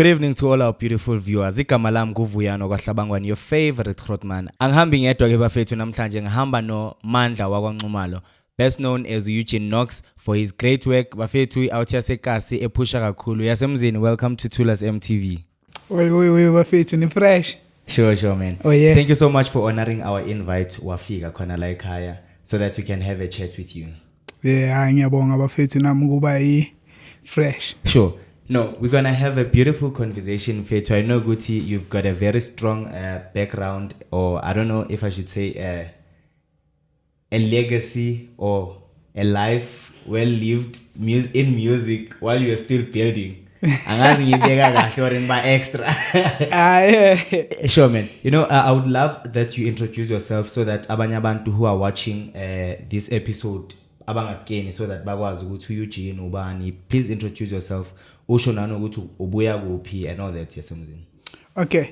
Good evening to all our beautiful viewers. Igama lami nguVuyano kwaHlabangwani, your favorite Grootman. Angihambi ngedwa ke bafethu namhlanje ngihamba no Mandla wakwaNxumalo, best known as Eugene Knox for his great work. Bafethu out yaseKasi ephusha kakhulu. Yasemzini, welcome to Thulas MTV. Oy bafethu ni fresh. Sure man. Oh yeah. Thank you so much for honoring our invite wafika khona la ekhaya so that we can have a chat with you. Yeah, ngiyabonga bafethu nami kuba fresh. Sure. No, we're going to have a beautiful conversation, Fetu. I know, Guti, you've got a very strong background, or I don't know if I should say a legacy or a life well lived in music while you're still building. Extra. Sure, man. You know, I would love that you introduce yourself so that abanye abantu who are watching this episode, abangakeni, so that bakwazi ukuthi Eugene ubani. Please introduce yourself. Ushonano ukuthi ubuya kuphi and all that yasemzini. Okay,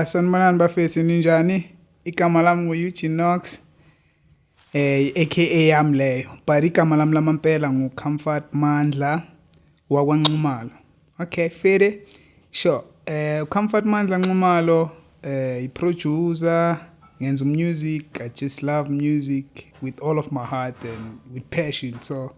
sanibonani bafethu ninjani? Igama lami nguEugene Knox. AKA yami leyo. But igama lami lamampela nguComfort Mandla wakwaNxumalo. Okay, Fede. Sure. Comfort Mandla Nxumalo, producer, ngenza music. I just love music with all of my heart and with passion. So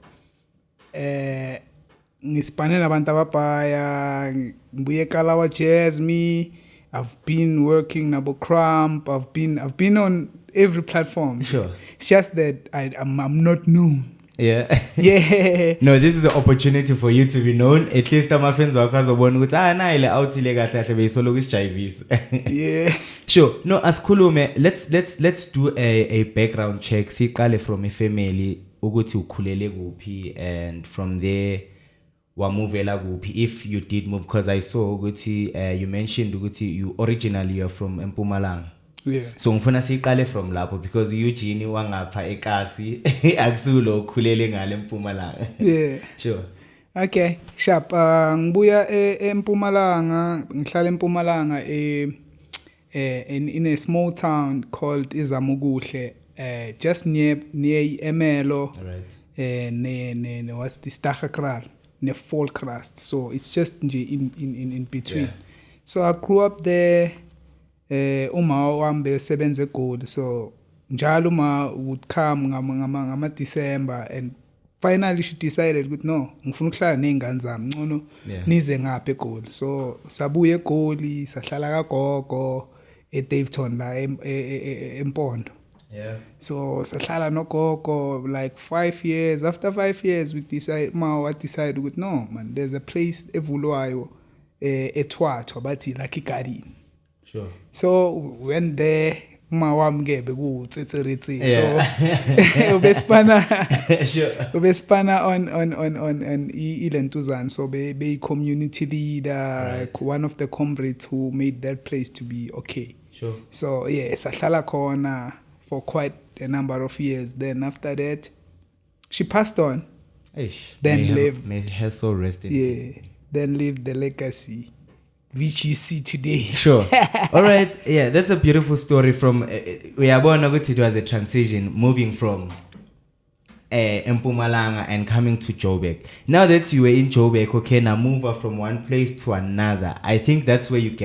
ngispanela abantu ababhaya ngibuye Kalawa Jazz me. I've been working nabo Crump. I've been on every platform. Sure. It's just that I'm not known. Yeah. Yeah. No, this is an opportunity for you to be known. At least my friends wakho azobona ukuthi na ile outsile kahle kahle beyisolo kwisijayivisa. Yeah. Sure. No, asikhulume. Let's do a background check. Siqale from a family ukuthi ukhulele kuphi and from there wamuvela kuphi if you did move, because I saw ukuthi you mentioned ukuthi you originally are from Mpumalanga. Yeah. So ngifuna siqale from lapho because Eugene wangapha eKasi akusulo ukhulele ngale Mpumalanga. Yeah. Sure. Okay, sharp. Ngibuya eMpumalanga, ngihlala eMpumalanga in a small town called Izamukuhle, just near Emelo. Right. Ne what's the Stachakral, ne Volkrust. So it's just in between. Yeah. So I grew up there. Uma wami besebenza eGoli, so njalo uma would come ngama December, and finally she decided ukuthi no, ngifuna ukuhlala nezingane zami ngcono nize ngapha eGoli. So sabuya eGoli, sahlala kagogo eDaveyton la eMpondo. Yeah. So sahlala nogogo like 5 years. After 5 years we decided ukuthi no man, there's a place evulwayo eThwathwa bathi Lucky Garden. Sure. So when there wami ke bekutsetseritsi, so ubespana on ilentuzana, so be community leader, right. One of the comrades who made that place to be okay. Sure. So yes, sahlala khona for quite a number of years. Then after that she passed on. Then may her soul rest in peace. Then lived the legacy which you see today. Sure. All right. Yeah, that's a beautiful story from we are born it was a transition moving from Mpumalanga and coming to Joburg. Now that you were in Joburg, okay, now move from one place to another. I think that's where you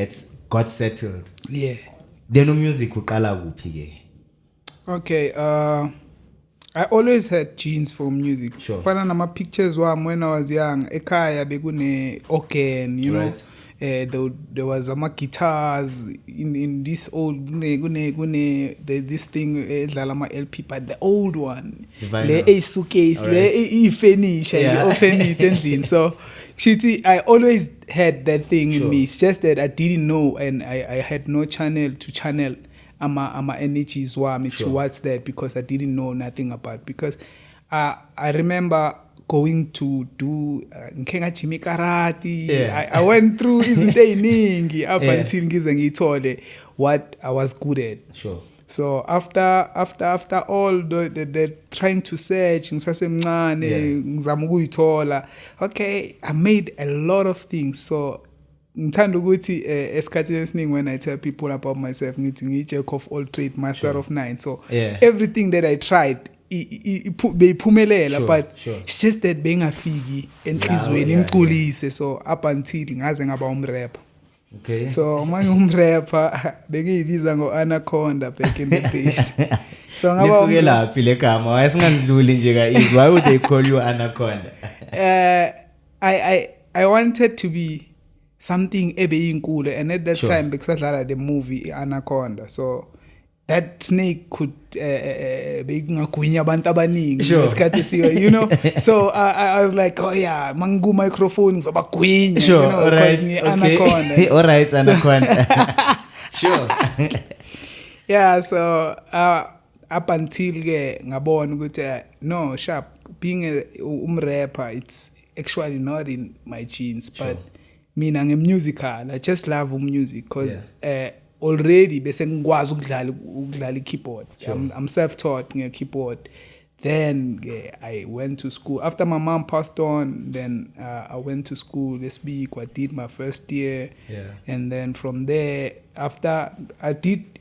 got settled. Yeah. Then no music uqala kuphi. Okay, I always had genes for music. Sure. Fana nama pictures when I was young, ekhaya bekune organ, you right. know. There was guitars in this old this thing edlala LP, but the old one, le suitcase, le furnish and open it endlini. So I always had that thing in me. It's just that I didn't know, and I had no channel to channel ama energies wami towards that, because I didn't know nothing about. Because I remember going to do nkenga Jimmy Karate. I went through izinto eziningi up until ngize ngithole what I was good at. Sure. So after all the trying to search ngisasemncane ngizama ukuyithola, okay, I made a lot of things. So ngithanda ukuthi esikhathini esiningi when I tell people about myself ngithi ngijack of all trade, master of none. So everything that I tried beyiphumelela, but it's just that bengafiki enhlizweni ngiculise. So up until ngaze ngaba umrap. Okay. So mangumrapper bengiyibiza ngo-Anaconda back in the days. So ngaba Lisuke laphi le gama wayesingandluli nje ka easy. Why would they call you Anaconda? I wanted to be something ebeyinkulu, and at that time bekusadlala the movie Anaconda, so that snake could bekungagwinya abantu abaningi ngesikhathi siyo, you know. So I was like, oh yeah, mangu microphone ngizobagwinya, you know, because ni Anaconda. All right, Anaconda. Sure. Yeah, so up until ke ngabona ukuthi no, sharp, being a rapper, it's actually not in my genes, but mina musical. I just love music because already bese ngikwazi ukudlala keyboard. I'm self-taught keyboard. Then I went to school. After my mom passed on, then I went to school this week. I did my first year. And then from there, after I did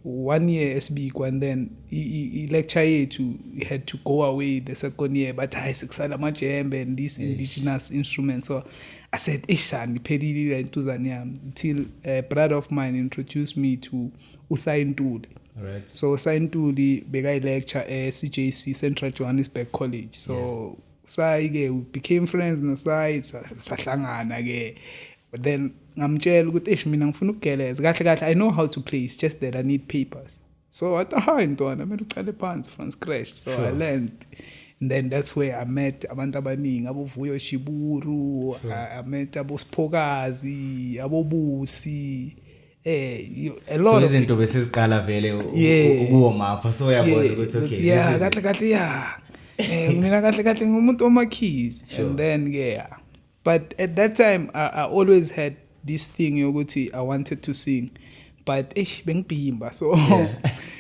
1 year SB, and then he lecture year he had to go away the second year. But I succeeded much and these indigenous instruments. So I said, Ishan, until a brother of mine introduced me to Usain Ntuli. Right. So Usain Ntuli began lecture at CJC, Central Johannesburg College. So we became friends on the side. But then I'm I know how to play, it's just that I need papers. So I thought I made to pants from scratch. So I learned. And then that's where I met abantu abaningi, abo Vuyo Shiburu, I met abo Spogazi, abo Busi, a lot of izinto besiziqala vele ukuwoma apha so uyabona ukuthi okay. Yeah, kahle mina kahle ngumuntu omakhizi. And then but at that time I always had this thing yokuthi I wanted to sing, but bengibhimba, so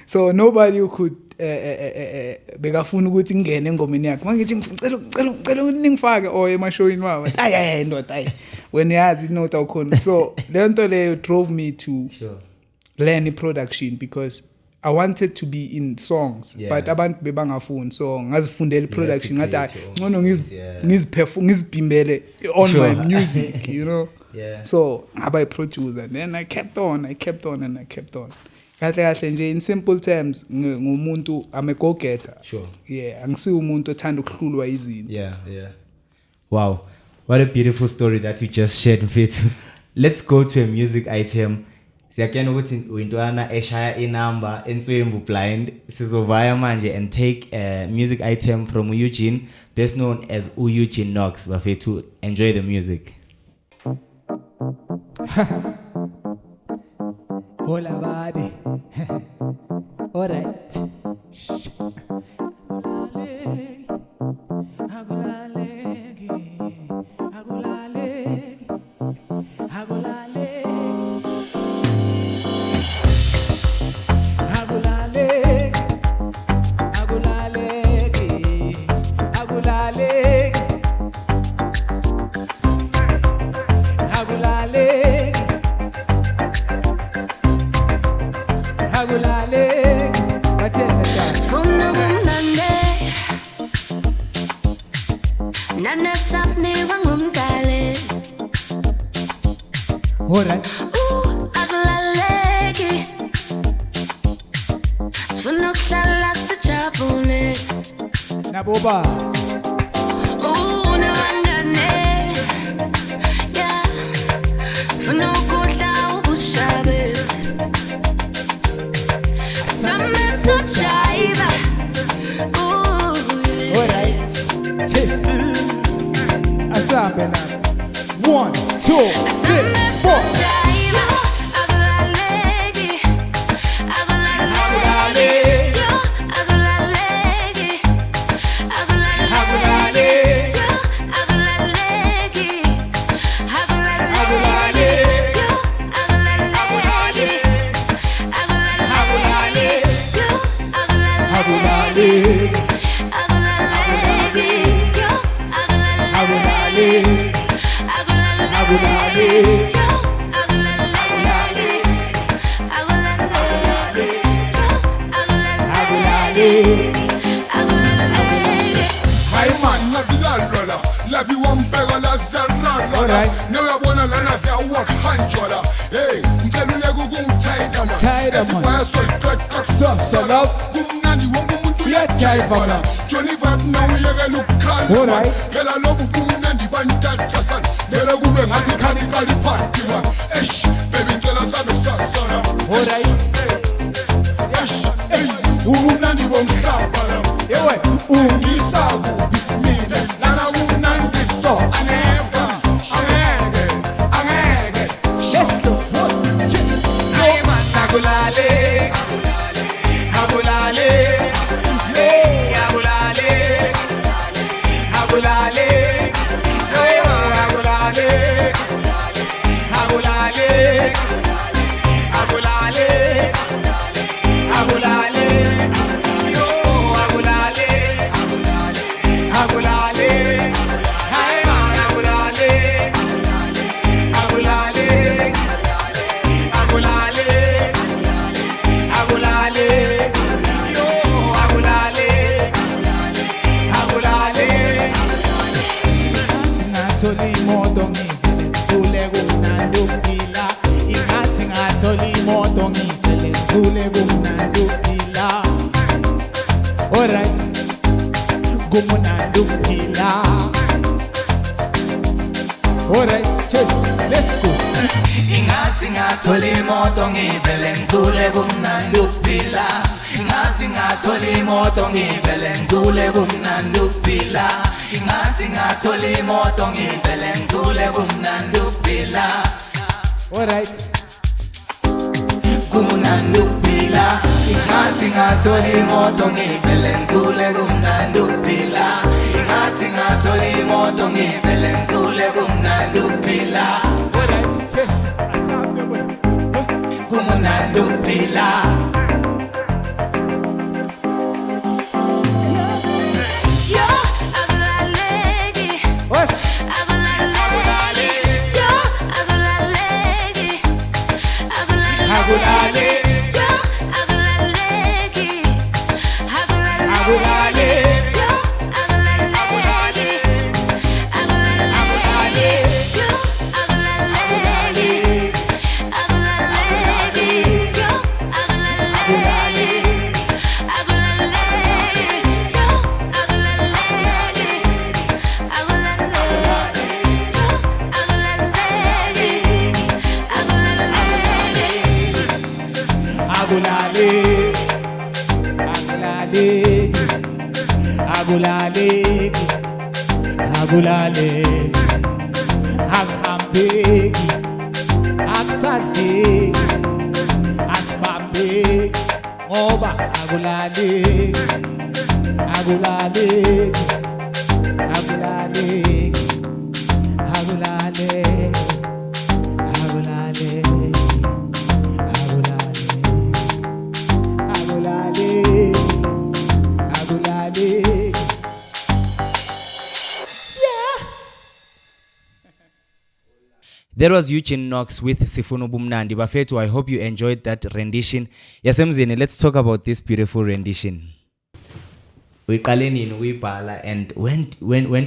so nobody who could bekafuna ukuthi ngene engomeni yakhe mangithi ngicela ningifake emashowini wawo ayi ndoda ayi when yazi inote awukhona. So lento leyo drove me to learn production because I wanted to be in songs, but abantu bebangafuni, so ngazifundela production ngathi ngcono ngiziphimbele on my music, you know. So ngaba producer, then I kept on. Kahle nje, in simple terms, ngumuntu, I'm a go-getter. Angisi umuntu othanda ukuhlulwa izinto. Wow, what a beautiful story that you just shared with it. Let's go to a music item. Siyakena ukuthi uyintwana eshaya inamba enswembu blind. Sizovaya manje and take a music item from Eugene, best known as Eugene Knox. Bafethu, enjoy the music. Hola, buddy. All right. Naboba. One, two, three, four. bola. Hey, ngicela uyeke ukungithayida man. Thayida man. Esibaya soziqeda kakusasala. Kumnandi wonke umuntu uyajayiva bala. Johnny Vibe nawe uyekela ukukhala man. Ngela lobu kumnandi bantatha sana. Ngela kube ngathi khani qali party man. Eish, baby ngicela sabe sasala. Alright. Umnandi womhlaba la. Yewe, ungisaku mina lana umnandi so. Angeke. let's go. Hey man, agulale, agulale, hey agulale, agulale, hey man, agulale, agulale, agulale, agulale, yo agulale, agulale, hey man, agulale, agulale. Agulale, agulale, yo agulale, agulale. Ngathola imoto ngivele kumnandi ukuphila. Ingathi ngathola imoto ngivele kumnandi ukuphila. Alright, kumnandi ukuphila. Alright, just let's go. Ingathi ngathola imoto ngivele ngizule kumnandi ukuphila. Ingathi ngathola imoto ngivele ngizule kumnandi ukuphila. Ingathi ngathola imoto ngivele ngizule kumnandi ukuphila. Alright, Kumnandi ukuphila. Ingathi ngathola imoto ngivele ngizule kumnandi ukuphila. Ingathi ngathola imoto ngivele ngizule kumnandi ukuphila. alright, just asambe we. Kumnandi ukuphila. Yo agulalegi, What's agulalegi. Yo agulalegi, agulale, Yo agulalegi, agulale, agulalegi. Yo agulalegi, agulalegi. Yo agulalegi, agulalegi. Yo agulalegi, agulalegi. Yo agulale, agulale, akuhambeki, akusadleki, asibambeki ngoba akulaleki, akulaleki, akulaleki, akulaleki, akulaleki, akulaleki, akulaleki. That was Eugene Knox with Sifuna Bumnandi. Bafethu, I hope you enjoyed that rendition. Yasemzini, let's talk about this beautiful rendition. Uyiqale nini uyibhala, and when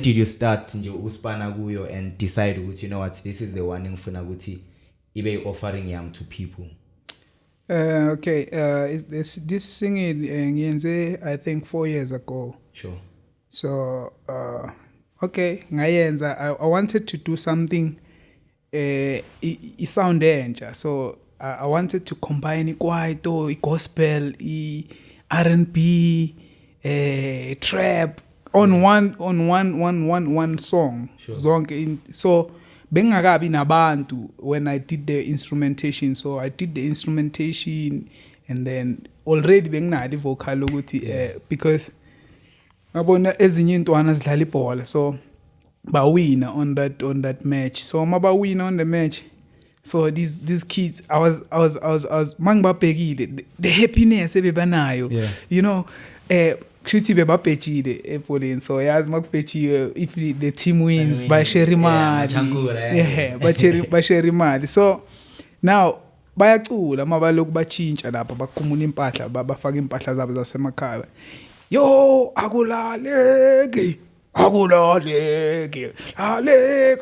did you start nje uspana kuyo and decide ukuthi, you know what, this is the one engifuna ukuthi ibe offering yam to people? Okay, this singing ngiyenze I think 4 years ago. Sure. So okay, ngayenza I wanted to do something sound entsha. So I wanted to combine ikwaito, gospel, R&B, trap on one song. Sure. Zonke so bengakabi nabantu when I did the instrumentation. So I did the instrumentation and then already benginali vocal ukuthi because ngabona ezinye intwana zidlala ibhola, so bawina on that match. So mabawina on the match, so these kids I was mangibabhekile the happiness ebebanayo, you know, kushuthi bebabhejile ebholeni. So yazi makubhejiwe, if the team wins by share imali, by share imali. So now bayacula mabaloku batshintsha lapha bakhumula impahla, bafaka impahla zabo zasemakhaya. Yo akulaleki,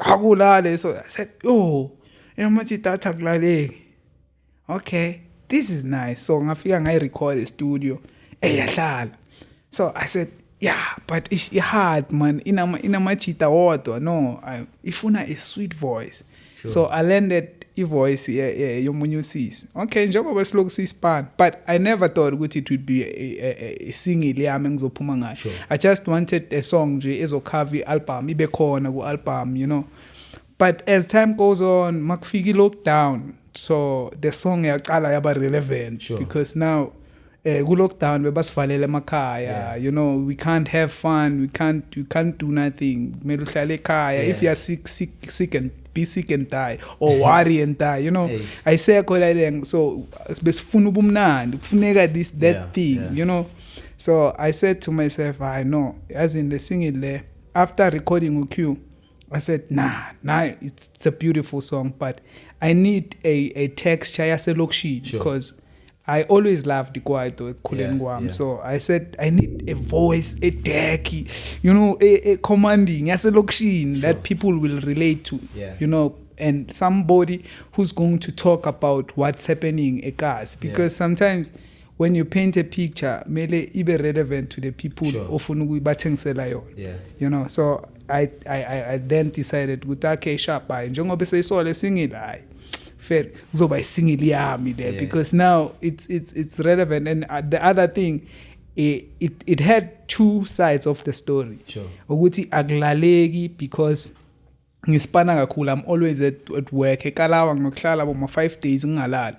akulale. So I said, oh, amachita akulaleki. Okay, this is nice. So ngafika ngayi-record e-studio yahlala. So I said, yeah, but it's hard, man. Inamachita wodwa. No, ifuna a sweet voice. So I landed voice yomunye usisi. Okay, njengoba silokhu sispan, but I never thought ukuthi it would be a single yami engizophuma ngayo. I just wanted a song nje ezocover i-album, ibe khona ku-album, you know. But as time goes on, makufika lockdown, so the song yaqala yaba relevant because now ku-lockdown bebasivalele emakhaya, you know, we can't have fun, we can't do nothing. Kumele uhlale ekhaya. If you are sick and be sick and die, or worry and die, you know. Ayisekho la leng, so besifuna ubumnandi, kufuneka that thing, you know. So I said to myself, I know, as in the singing there, after recording with Q, I said, nah, it's a beautiful song, but I need a texture yaselokishini because I always loved the kwaito kulengwam. So I said I need a voice, a decky, you know, a commanding yaselokishini that people will relate to, you know, and somebody who's going to talk about what's happening ekas, because sometimes when you paint a picture, mele ibe relevant to the people ofuna ukuyithengisela yona. You know, so I then decided ukuthi okay sharp njengoba seyisole singile hayi fair kuzoba isingile yami there because now it's relevant. And the other thing, it had two sides of the story. Ukuthi akulaleki because ngispana kakhulu, I'm always at work ekalawa nginokuhlala boma 5 days ngingalali.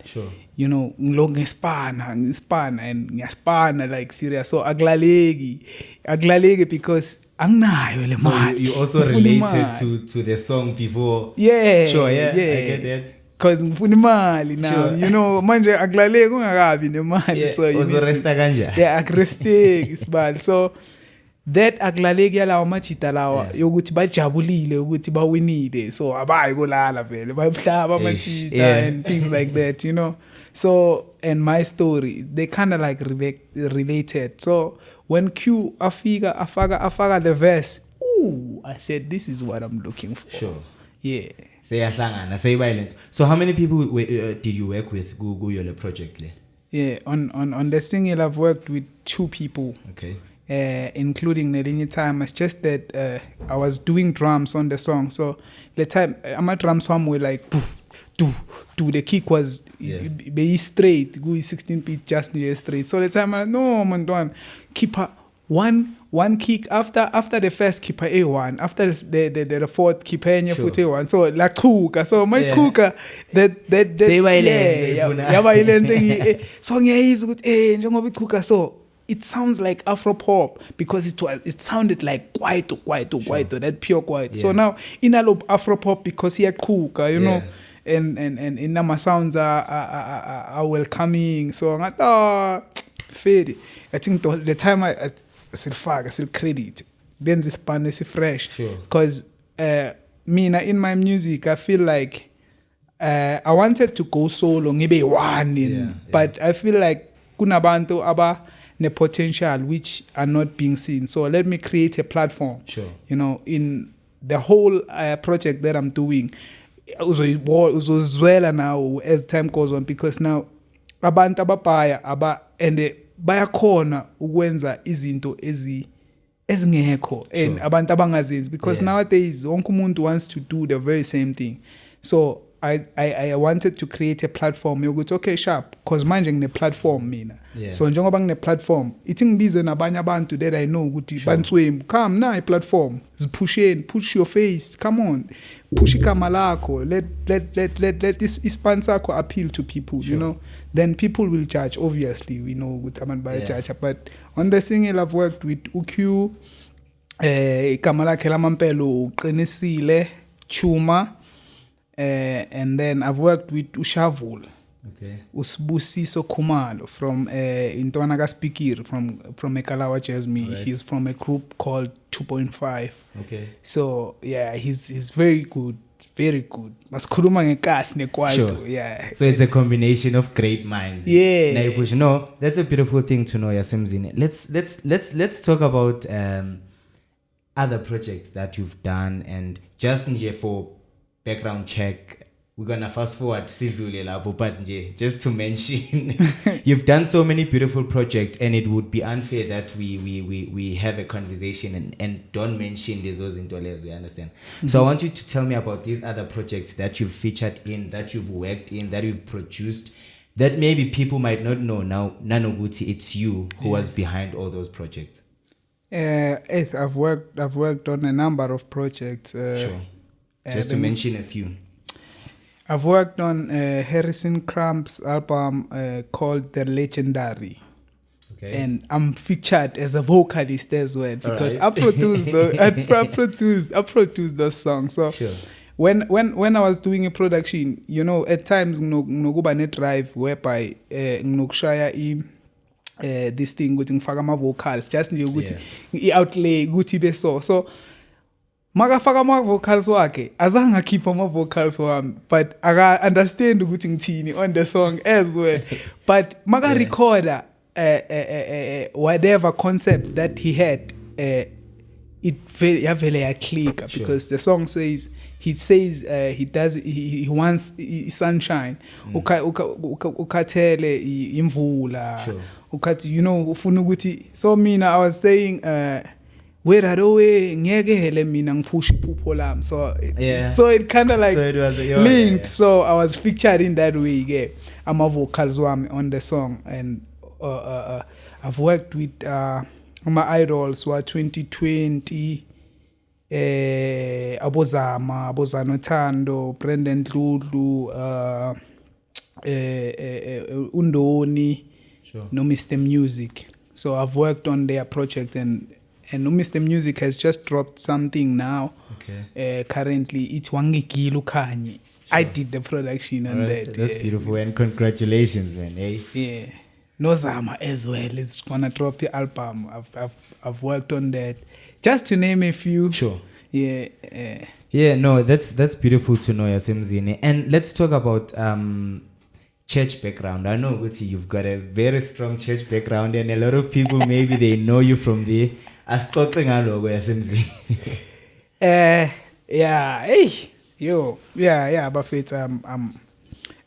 You know, ngilonke ngispana and ngiyaspana like serious. So akulaleki because anginayo le mali. You also related to the song before. I get that. Because ngifuna imali now, you know, manje akulaleki ungakabi nemali, so you also resta kanja. akuresteki isibali. So that akulaleki yalawa machita lawa yokuthi bajabulile ukuthi bawinile, so abayi kolala vele bayihlaba machita and things like that, you know. So and my story, they kind of like related. So when Q afaka the verse, I said this is what I'm looking for. So how many people did you work with go project? On the single I've worked with 2 people. Okay. Including Nelinye time. It's just that I was doing drums on the song. So the time I'm a drum song were like do the kick was be straight, go 16-beat just straight. So the time I no man don't keep one kick after the first keeper A1, after the fourth keeper A1. So like kuka, so my kuka that song is good njengoba kuka. So it sounds like Afro pop because it sounded like kwaito, that pure kwaito. So now in a loop Afro pop because he had kuka, you know. And in my sounds are welcoming. So I thought fair. I think the time I still credit. Then this band is fresh. Because me in my music I feel like I wanted to go solo maybe one but I feel like kuna bantu aba ne potential which are not being seen. So let me create a platform. You know, in the whole project that I'm doing. Uzozwela now as time goes on because now abantu ababhaya and bayakhona ukwenza izinto ezingekho and abantu abangazenzi because nowadays wonke umuntu wants to do the very same thing. So I wanted to create a platform yokuthi okay sharp because manje ngine platform mina. So njengoba ngine platform ithi ngibize nabanye abantu that I know ukuthi bantswemu come na i-platform zipusheni, push your face, come on, push igama lakho, let this sponsor sakho appeal to people. You know, then people will judge. Obviously we know ukuthi abantu bayajudge, but on the single I've worked with UQ igama lakhe lamampelo uqinisile Chuma. And then I've worked with Ushavul, Usbusiso Khumalo from Intwana Spikir from Ekalawa Jasmine. Right. He's from a group called 2.5. Okay. So yeah, he's very good. Very good. Maskhuluma ngekas nekwaito. Yeah. So it's a combination of great minds. Yeah. No, that's a beautiful thing to know, Yasemzine. Let's talk about other projects that you've done and just for background check, we're gonna fast forward sidlule lapho, but nje, just to mention, you've done so many beautiful projects, and it would be unfair that we have a conversation and don't mention those zinto lezo, you understand? So I want you to tell me about these other projects that you've featured in, that you've worked in, that you've produced, that maybe people might not know now. Nanoguti, it's you who was behind all those projects. Yes, I've worked on a number of projects. Sure. Just to mention a few. I've worked on Harrison Cramp's album called The Legendary. Okay. And I'm featured as a vocalist as well because Alright. I produced the song. So Sure. when I was doing a production, you know, at times nginokuba ne drive whereby nginokushaya this thing ukuthi ngifaka ama vocals just nje ukuthi I-outlay ukuthi so makafaka ama vocals wakhe azange akhipha ama vocals wami, but aka understand ukuthi ngithini on the song as well. But maka recorder whatever concept that he had, it yavele click because the song says he wants sunshine, ukhathele imvula, ukhathi, you know, ufuna ukuthi. So mina I was saying where arowe ngiyekele mina ngiphusha iphupho lami, so it kind of like So it was linked. So I was featured in that way. Ama vocals wami on the song, and I've worked with my idols who are 2020, Abozama Thando, Brendan Dludlu, Undoni, no Mr. Music. So I've worked on their project, and no Mr. Music has just dropped something now. Okay. Currently, it's Wangikilu Kanye. I did the production on that. That's beautiful, and congratulations, man. Hey. Yeah. Nozama as well is gonna drop the album. I've worked on that. Just to name a few. Sure. Yeah. Yeah, no, that's beautiful to know, Yasemzini. And let's talk about church background. I know, Guti, you've got a very strong church background, and a lot of people maybe they know you from there. Yeah. Hey. Yo. Yeah. But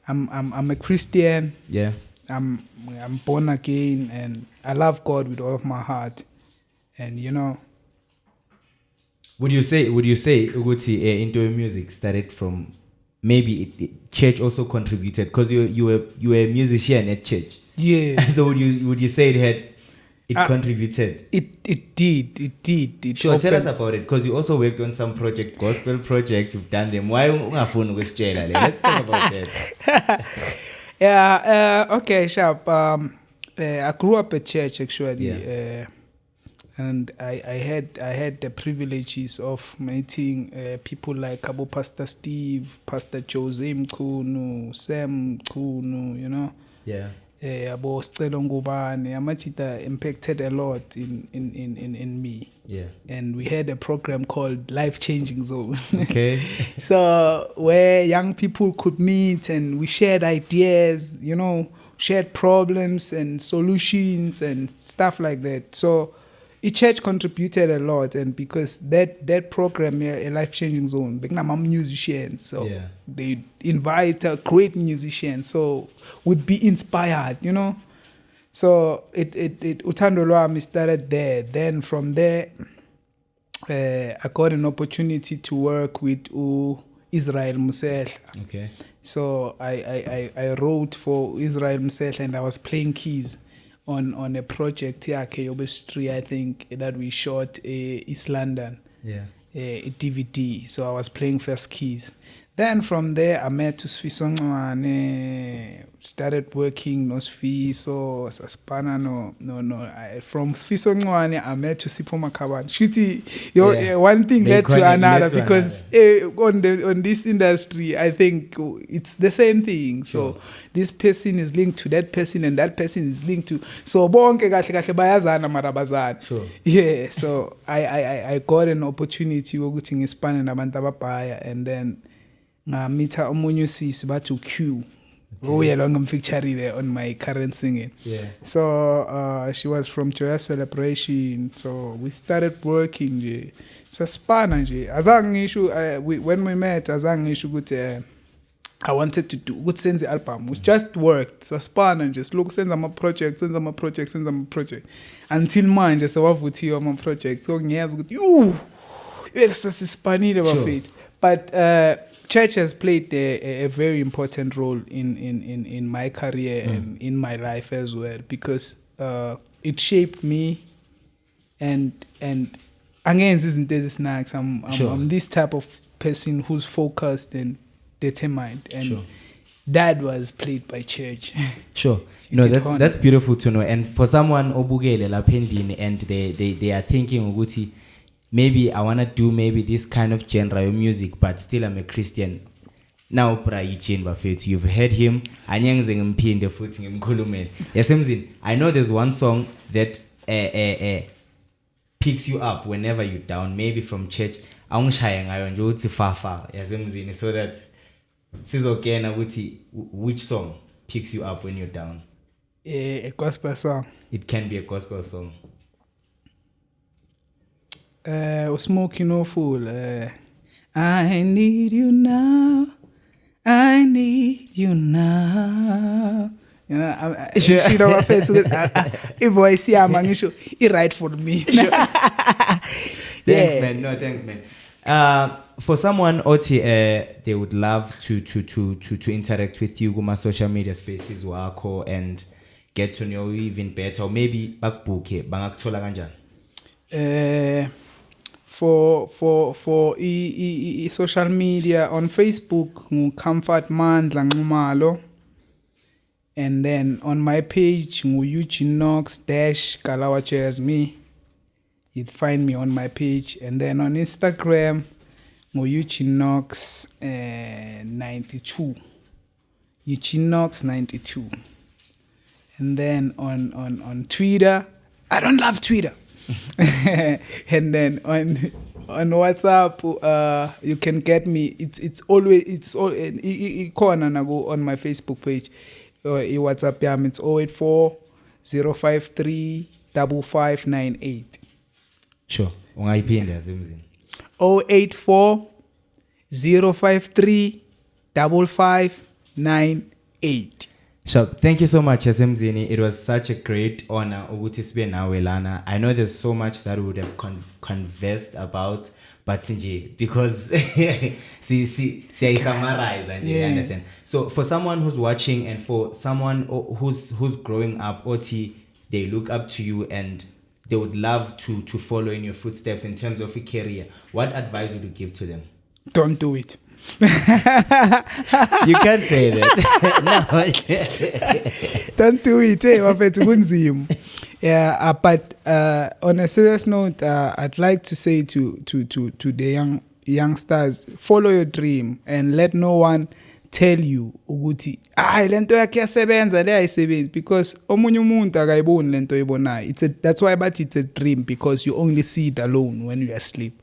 I'm a Christian. Yeah. I'm born again, and I love God with all of my heart. And you know, Would you say Uguti into music started from maybe church also contributed because you were a musician at church? yeah. So would you say it contributed? It did. It Sure, tell us opened- about it, because you also worked on some gospel projects. You've done them. Why ungafuni ukusitshela le? Let's talk about that. Yeah. Okay. Sharp. I grew up at church actually. Yeah. And I had the privileges of meeting people like Abu Pastor Steve, Pastor Jose Mkunu, Sam Mkunu, you know. Yeah. Abo Stelo Ngubane. Amachita impacted a lot in me. Yeah. And we had a program called Life Changing Zone. Okay. So where young people could meet and we shared ideas, you know, shared problems and solutions and stuff like that. So the church contributed a lot, and because that program, a Life Changing Zone, became musicians, so Yeah. they invite great musicians, so would be inspired, you know. So it Uthando Lwami started there. Then from there, I got an opportunity to work with Israel Musehla. Okay. So I wrote for Israel Musehla, and I was playing keys on a project here, Keyobestri, I think, that we shot East London, Yeah. a DVD. So I was playing first keys. Then from there, I met Sfiso Ncwane, started working no Sfiso, Saspana, no. From Sfiso Ncwane, I met Sipho Makhabane. Shitty, one thing They led to connect- another led to because on this industry, I think it's the same thing. So this person is linked to that person, and that person is linked to. So bonke kahle kahle bayazana mara bazana. Sure. Yeah. So I got an opportunity ukuthi ngispane nabantu ababhaya, and then ngamitha omunye usisi bathi Q. Uye lo ngimfeaturile on my current singing. Yeah. So she was from Joya Celebration. So we started working nje. Saspana nje. Azange ngisho when we met azange ngisho ukuthi I wanted to do good sense the album. It just worked. So span and just look send my project until manje sewavuthiwa ama project. So ngiyazi ukuthi yes sispanile bafethu. But church has played a very important role in my career and in my life as well, because it shaped me and angenzi izinto ezisinakes. I'm this type of person who's focused and determined, and that was played by church. Sure. That's beautiful to know. And for someone obukele lapha endlini and they are thinking ukuthi maybe I want to do maybe this kind of genre of music, but still I'm a Christian. Now Prayichin bafethu, you've heard him. Anyangize ngimphinde futhi ngimkhulumele. Yasemzini, I know there's one song that picks you up whenever you're down, maybe from church. Awungishaya ngayo nje uthi fa yasemzini, so that sizogena ukuthi which song picks you up when you're down. A gospel song. It can be a gospel song. Smoking no fool. I need you now. I need you now. You know, she know my face. If voice here, man, you should it right for me. Thanks, man. No, thanks, man. For someone OT, they would love to interact with you kuma social media spaces wakho and get to know you even better, or maybe bakbuke bangakuthola kanjani? For social media on Facebook, Comfort Mandla Ngumalo, and then on my page, Eugene Knox Kalawache as me. You'd find me on my page, and then on Instagram, Eugene Knox 92, Eugene Knox 92, and then on Twitter, I don't love Twitter. And then on WhatsApp, you can get me. It's always corner and I go on my Facebook page. WhatsApp yam, it's 084 053 5598. Sure. Ungayiphinda Zimzini. 084 053 5598. Sure. Thank you so much, Yasemzini. It was such a great honor ukuthi sibe nawe lana. I know there's so much that we would have conversed about, but nje because see summarize and you understand. So for someone who's watching and for someone who's growing up, OT, they look up to you and they would love to follow in your footsteps in terms of a career. What advice would you give to them? Don't do it. You can't say that. No. Don't do it. Yeah, but on a serious note, I'd like to say to the youngsters, follow your dream and let no one tell you ukuthi lento yakhe yasebenza le ayisebenzi, because omunye umuntu akayiboni lento ibonayo. That's why but it's a dream, because you only see it alone when you are asleep.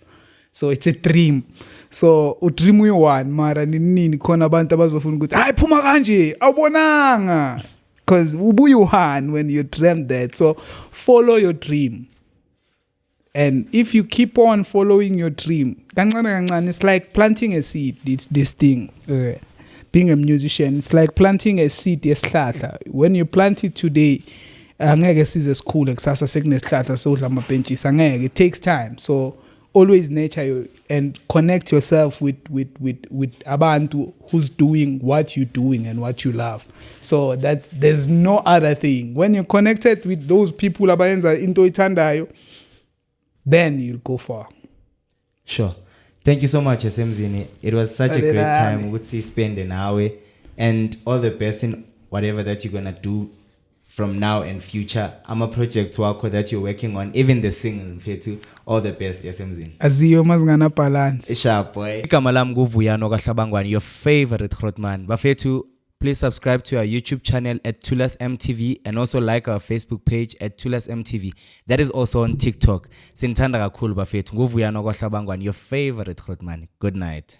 So it's a dream. So udream uyi-one mara nini khona abantu abazofuna ukuthi hayi phuma kanje awubonanga, because ubuyi-one when you dreamt that. So follow your dream, and if you keep on following your dream kancane kancane, it's like planting a seed. This thing, being a musician, it's like planting a seed yesihlahla. When you plant it today, angeke size sikhule kusasa sekunesihlahla sodla amabhentshisi, angeke. It takes time. So always nurture you and connect yourself with abantu who's doing what you're doing and what you love, so that there's no other thing. When you're connected with those people abayenza into ithandayo, then you'll go far. Sure. Thank you so much, Yasemzini. It was such a great time. We would see spend an hour, and all the best in whatever that you're gonna do from now and future. I'm a project worker that you're working on, even the single Fetu. All the best, Yasemzini. Aziyo mazingana balance. Sharp boy. Igama lami nguVuyani Okahlabangwani, your favorite Grootman. Bafethu, please subscribe to our YouTube channel at Tulas MTV and also like our Facebook page at Tulas MTV. That is also on TikTok. Sinthanda kakhulu bafethu. nguVuyani Okahlabangwani, your favorite Grootman. Good night.